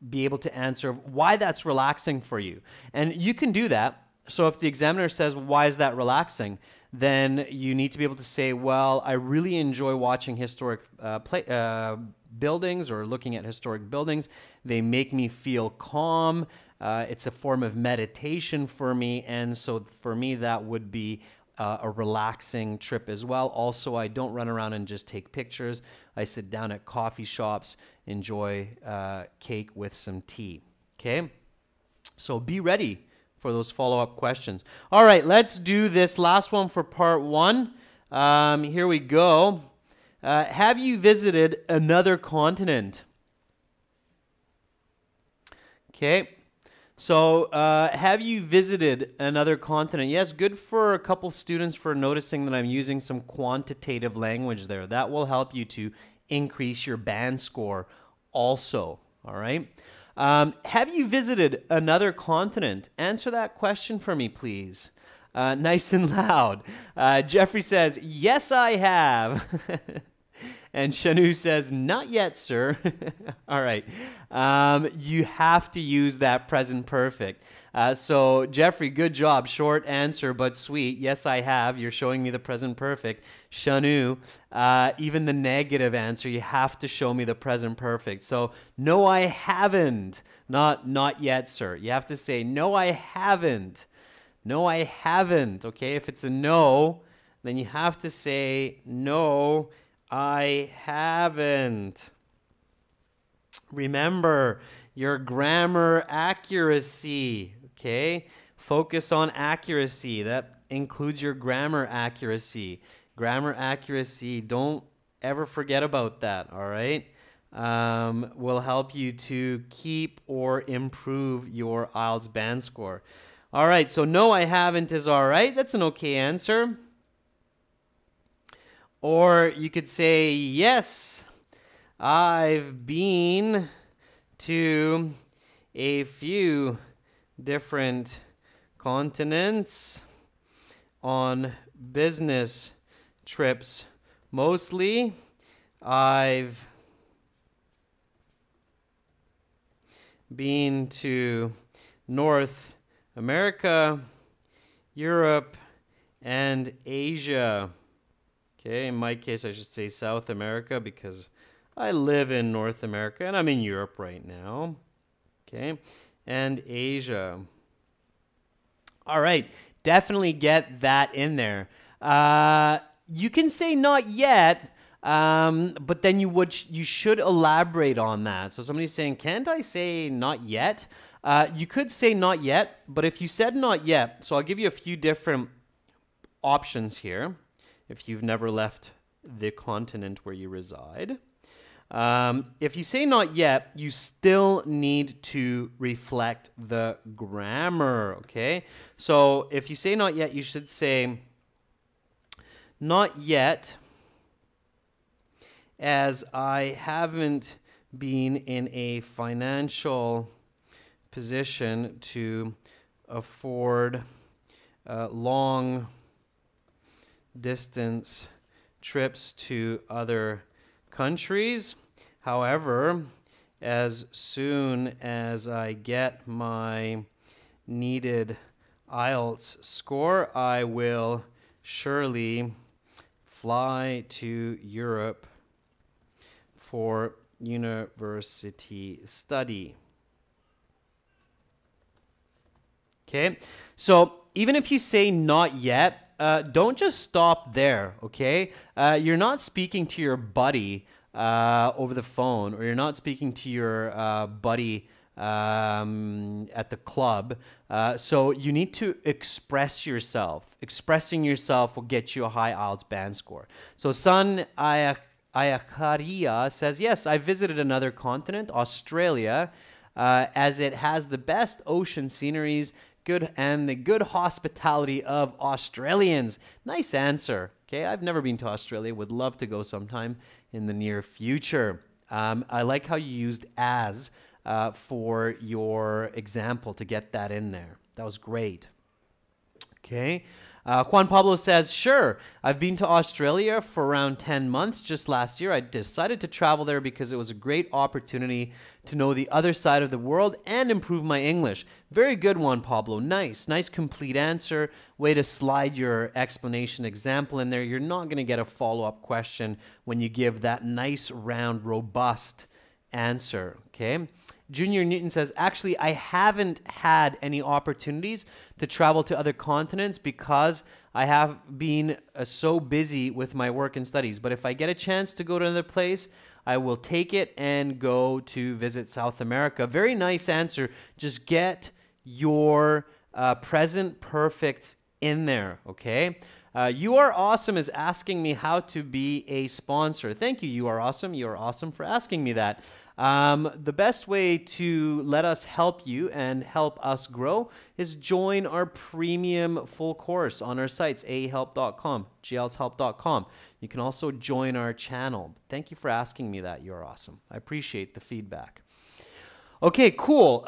be able to answer why that's relaxing for you. And you can do that. So if the examiner says, why is that relaxing? Then you need to be able to say, well, I really enjoy watching historic buildings or looking at historic buildings. They make me feel calm. It's a form of meditation for me. And so for me, that would be a relaxing trip as well. Also, I don't run around and just take pictures. I sit down at coffee shops, enjoy cake with some tea. Okay? So be ready for those follow-up questions. All right, let's do this last one for part one. Here we go. Have you visited another continent? Okay. So, have you visited another continent? Yes, good for a couple students for noticing that I'm using some quantitative language there. That will help you to increase your band score also, all right? Have you visited another continent? Answer that question for me, please. Nice and loud. Jeffrey says, yes, I have. And Shanu says, not yet, sir. All right. You have to use that present perfect. So, Jeffrey, good job. Short answer, but sweet. Yes, I have. You're showing me the present perfect. Shanu, even the negative answer, you have to show me the present perfect. So, no, I haven't. Not yet, sir. You have to say, no, I haven't. No, I haven't. Okay, if it's a no, then you have to say, no, I haven't. Remember your grammar accuracy, okay? Focus on accuracy. That includes your grammar accuracy. Grammar accuracy, don't ever forget about that, all right? Will help you to keep or improve your IELTS band score. All right, so no, I haven't is all right. That's an okay answer. Or you could say, yes, I've been to a few different continents on business trips. Mostly, I've been to North America, Europe, and Asia. Okay, in my case, I should say South America because I live in North America and I'm in Europe right now. Okay, and Asia. All right, definitely get that in there. You can say not yet, but then you should elaborate on that. So somebody's saying, can't I say not yet? You could say not yet, but if you said not yet, so I'll give you a few different options here. If you've never left the continent where you reside. If you say not yet, you still need to reflect the grammar, okay? So if you say not yet, you should say, not yet, as I haven't been in a financial position to afford long distance trips to other countries. However, as soon as I get my needed IELTS score, I will surely fly to Europe for university study. Okay, so even if you say not yet, don't just stop there, okay? You're not speaking to your buddy over the phone, or you're not speaking to your buddy at the club. So you need to express yourself. Expressing yourself will get you a high IELTS band score. So San Ayakaria says, yes, I visited another continent, Australia, as it has the best ocean sceneries and the good hospitality of Australians. Nice answer. Okay, I've never been to Australia. Would love to go sometime in the near future. I like how you used as for your example to get that in there. That was great. Okay. Juan Pablo says, sure, I've been to Australia for around 10 months. Just last year, I decided to travel there because it was a great opportunity to know the other side of the world and improve my English. Very good, Juan Pablo. Nice. Nice complete answer. Way to slide your explanation example in there. You're not going to get a follow-up question when you give that nice, round, robust answer. Okay. Junior Newton says, actually, I haven't had any opportunities to travel to other continents because I have been so busy with my work and studies. But if I get a chance to go to another place, I will take it and go to visit South America. Very nice answer. Just get your present perfects in there, okay? You Are Awesome is asking me how to be a sponsor. Thank you, You Are Awesome. You are awesome for asking me that. The best way to let us help you and help us grow is join our premium full course on our sites, ahelp.com, glshelp.com. You can also join our channel. Thank you for asking me that. You're awesome. I appreciate the feedback. Okay, cool.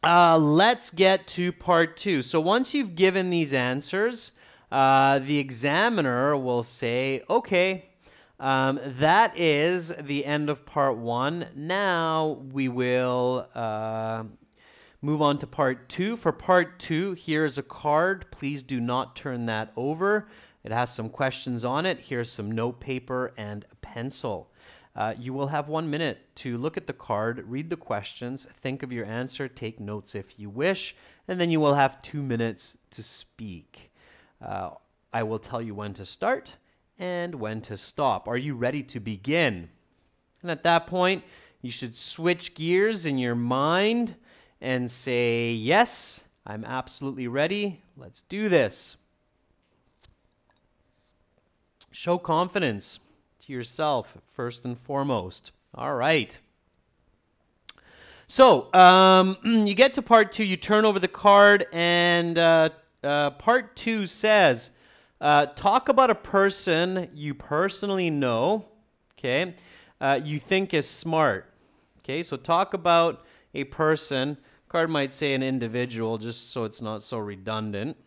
Let's get to part 2. So once you've given these answers, the examiner will say, okay, that is the end of part 1. Now we will move on to part 2. For part 2, here's a card. Please do not turn that over. It has some questions on it. Here's some note paper and a pencil. You will have 1 minute to look at the card, read the questions, think of your answer, take notes if you wish, and then you will have 2 minutes to speak. I will tell you when to start and when to stop. Are you ready to begin? And at that point, you should switch gears in your mind and say, yes, I'm absolutely ready. Let's do this. Show confidence to yourself, first and foremost. All right. So, you get to part 2, you turn over the card, and part 2 says, talk about a person you personally know, okay, you think is smart. Okay, so talk about a person. Card might say an individual, just so it's not so redundant.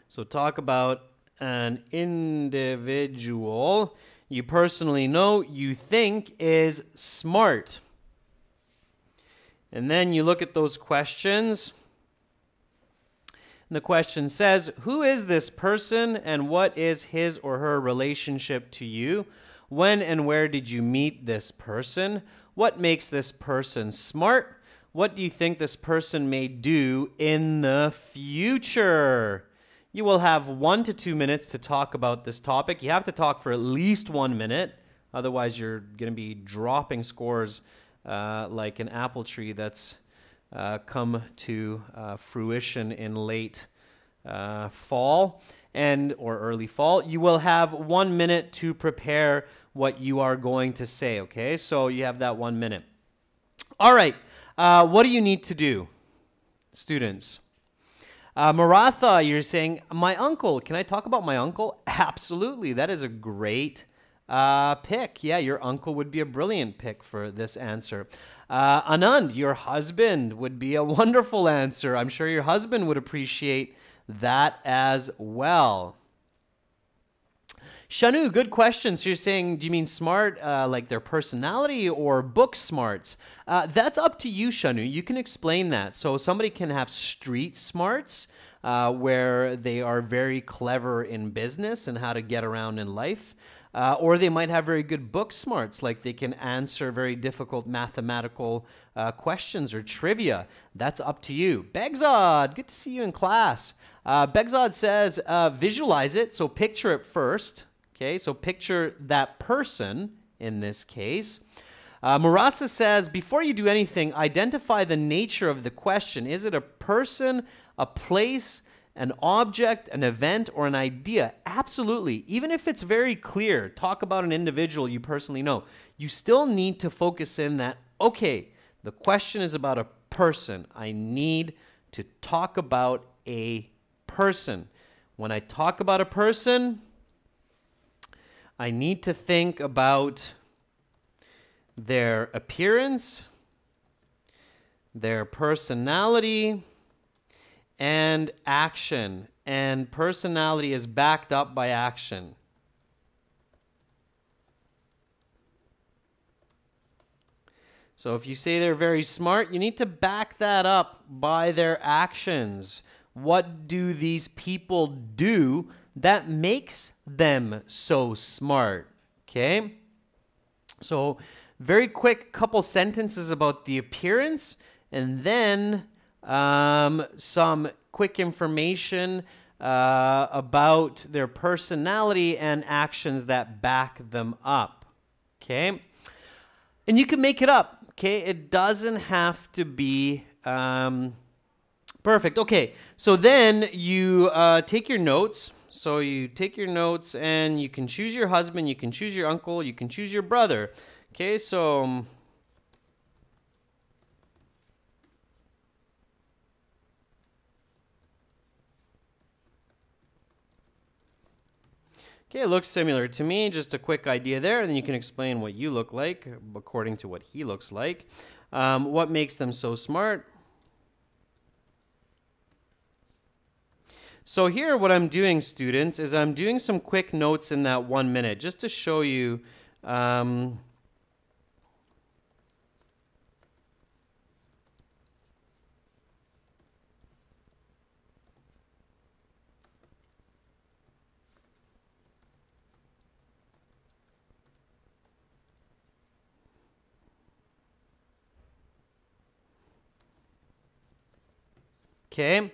So talk about an individual you personally know you think is smart. And then you look at those questions. The question says, who is this person and what is his or her relationship to you? When and where did you meet this person? What makes this person smart? What do you think this person may do in the future? You will have 1 to 2 minutes to talk about this topic. You have to talk for at least 1 minute. Otherwise, you're going to be dropping scores like an apple tree that's come to fruition in late fall or early fall. You will have 1 minute to prepare what you are going to say, okay? So you have that 1 minute. All right, what do you need to do, students? Maratha, you're saying, my uncle. Can I talk about my uncle? Absolutely, that is a great pick. Yeah, your uncle would be a brilliant pick for this answer. Anand, your husband would be a wonderful answer. I'm sure your husband would appreciate that as well. Shanu, good question. So you're saying, do you mean smart like their personality or book smarts? That's up to you, Shanu. You can explain that. So somebody can have street smarts where they are very clever in business and how to get around in life. Or they might have very good book smarts, like they can answer very difficult mathematical questions or trivia. That's up to you. Begzod, good to see you in class. Begzod says, visualize it, so picture it first. Okay, so picture that person in this case. Marasa says, before you do anything, identify the nature of the question. Is it a person, a place, an object, an event, or an idea? Absolutely. Even if it's very clear, talk about an individual you personally know, you still need to focus in that, okay, the question is about a person. I need to talk about a person. When I talk about a person, I need to think about their appearance, their personality, and action. And personality is backed up by action. So if you say they're very smart, you need to back that up by their actions. What do these people do that makes them so smart? Okay? So very quick couple sentences about the appearance, and then some quick information about their personality and actions that back them up. Okay? And you can make it up. Okay? It doesn't have to be perfect. Okay, so then you take your notes. So you take your notes and you can choose your husband, you can choose your uncle, you can choose your brother. Okay, so okay, it looks similar to me. Just a quick idea there, and then you can explain what you look like according to what he looks like. What makes them so smart? So here what I'm doing, students, is I'm doing some quick notes in that 1 minute just to show you okay.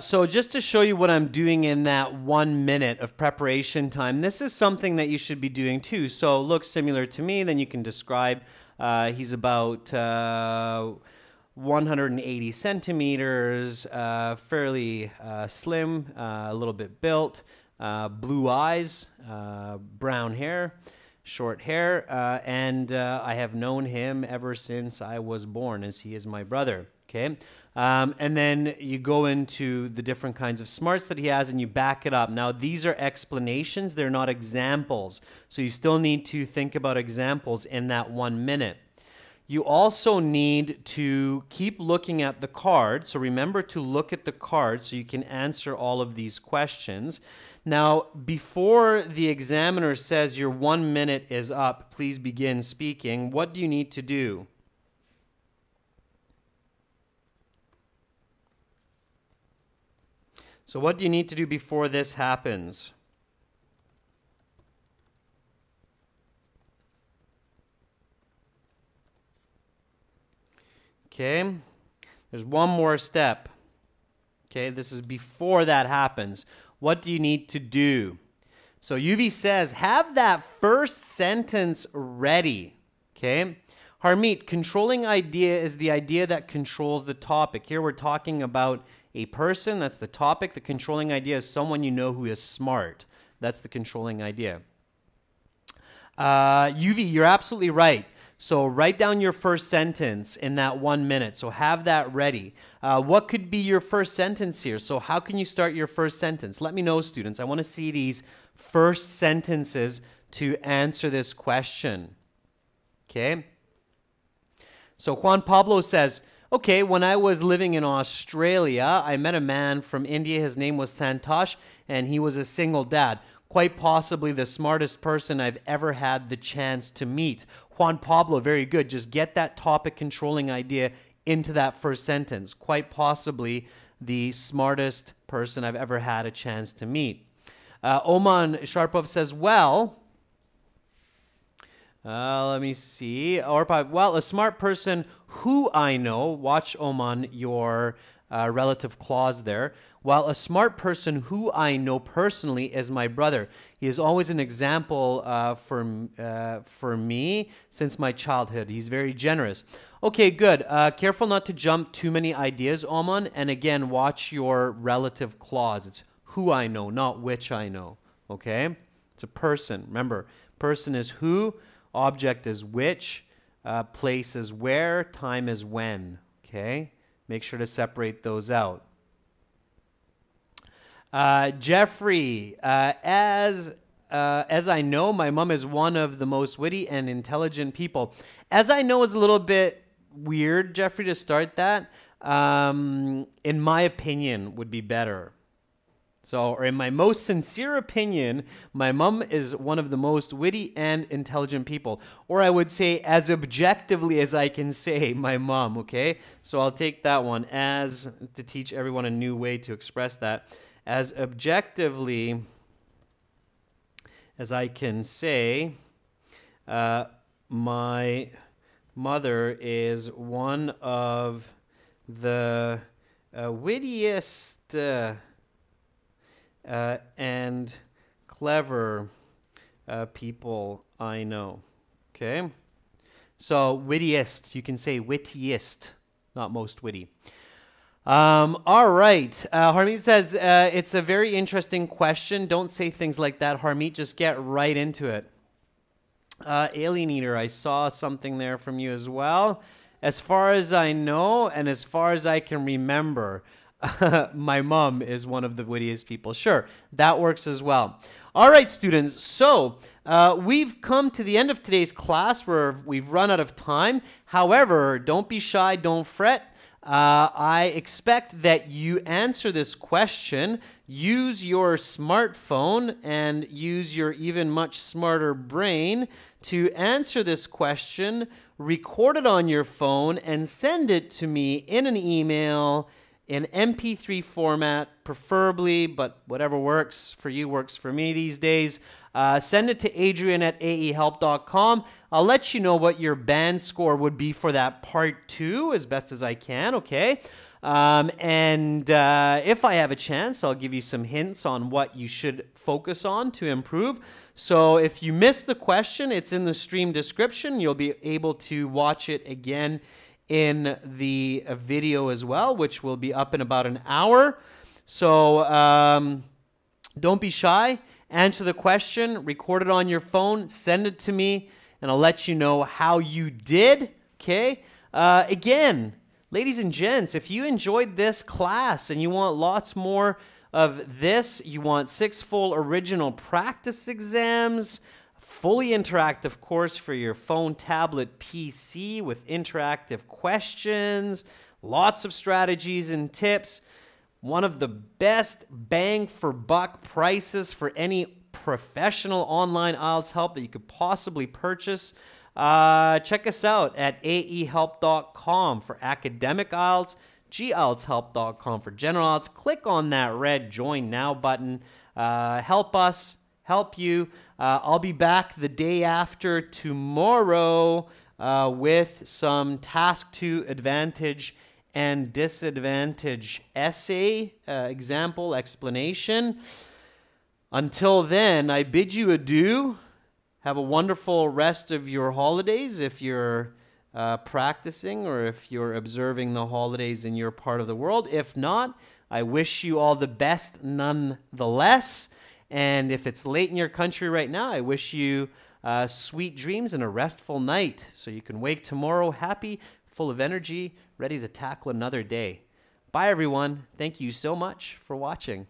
So just to show you what I'm doing in that 1 minute of preparation time, this is something that you should be doing too. So looks similar to me, then you can describe he's about 180 centimeters, fairly slim, a little bit built, blue eyes, brown hair, short hair, and I have known him ever since I was born, as he is my brother. Okay. And then you go into the different kinds of smarts that he has and you back it up. Now, these are explanations. They're not examples. So you still need to think about examples in that 1 minute. You also need to keep looking at the card. So remember to look at the card so you can answer all of these questions. Now, before the examiner says your 1 minute is up, please begin speaking, what do you need to do? So what do you need to do before this happens? Okay, there's one more step. Okay, this is before that happens. What do you need to do? So UV says, have that first sentence ready. Okay, Harmeet, controlling idea is the idea that controls the topic. Here we're talking about a person, that's the topic. The controlling idea is someone you know who is smart. That's the controlling idea. UV, you're absolutely right. So write down your first sentence in that 1 minute. So have that ready. What could be your first sentence here? So how can you start your first sentence? Let me know, students. I want to see these first sentences to answer this question. Okay? So Juan Pablo says, okay, when I was living in Australia, I met a man from India. His name was Santosh, and he was a single dad. Quite possibly the smartest person I've ever had the chance to meet. Juan Pablo, very good. Just get that topic controlling idea into that first sentence. Quite possibly the smartest person I've ever had a chance to meet. Oman Sharpov says, well, Let me see. Or well, a smart person who I know. Watch, Oman, your relative clause there. While a smart person who I know personally is my brother. He is always an example for me since my childhood. He's very generous. Okay, good. Careful not to jump too many ideas, Oman. And again, watch your relative clause. It's who I know, not which I know. Okay? It's a person. Remember, person is who, object is which, place is where, time is when. Okay? Make sure to separate those out. Jeffrey, as I know, my mom is one of the most witty and intelligent people. As I know is a little bit weird, Jeffrey, to start that. In my opinion, would be better. So, or in my most sincere opinion, my mom is one of the most witty and intelligent people. Or I would say as objectively as I can say, my mom, okay? So I'll take that one as, to teach everyone a new way to express that. As objectively as I can say, my mother is one of the wittiest and clever people I know. Okay? So, wittiest. You can say wittiest, not most witty. All right. Harmeet says, it's a very interesting question. Don't say things like that, Harmeet. Just get right into it. Alien Eater, I saw something there from you as well. As far as I know, and as far as I can remember, my mom is one of the wittiest people. Sure, that works as well. All right, students. So we've come to the end of today's class where we've run out of time. However, don't be shy. Don't fret. I expect that you answer this question, use your smartphone, and use your even much smarter brain to answer this question, record it on your phone, and send it to me in an email in MP3 format, preferably, but whatever works for you works for me these days. Send it to adrian@aehelp.com. I'll let you know what your band score would be for that part 2 as best as I can, okay? If I have a chance, I'll give you some hints on what you should focus on to improve. So if you missed the question, it's in the stream description. You'll be able to watch it again in the video as well, which will be up in about an hour. So don't be shy. Answer the question, record it on your phone, send it to me, and I'll let you know how you did, okay? Again, ladies and gents, if you enjoyed this class and you want lots more of this, you want 6 full original practice exams, fully interactive course for your phone, tablet, PC with interactive questions, lots of strategies and tips, one of the best bang for buck prices for any professional online IELTS help that you could possibly purchase. Check us out at aehelp.com for academic IELTS, gieltshelp.com for general IELTS. Click on that red Join Now button. Help us, help you. I'll be back the day after tomorrow with some Task 2 Advantage and Disadvantage essay, example, explanation. Until then, I bid you adieu. Have a wonderful rest of your holidays if you're practicing or if you're observing the holidays in your part of the world. If not, I wish you all the best nonetheless. And if it's late in your country right now, I wish you sweet dreams and a restful night so you can wake tomorrow happy, full of energy, ready to tackle another day. Bye, everyone. Thank you so much for watching.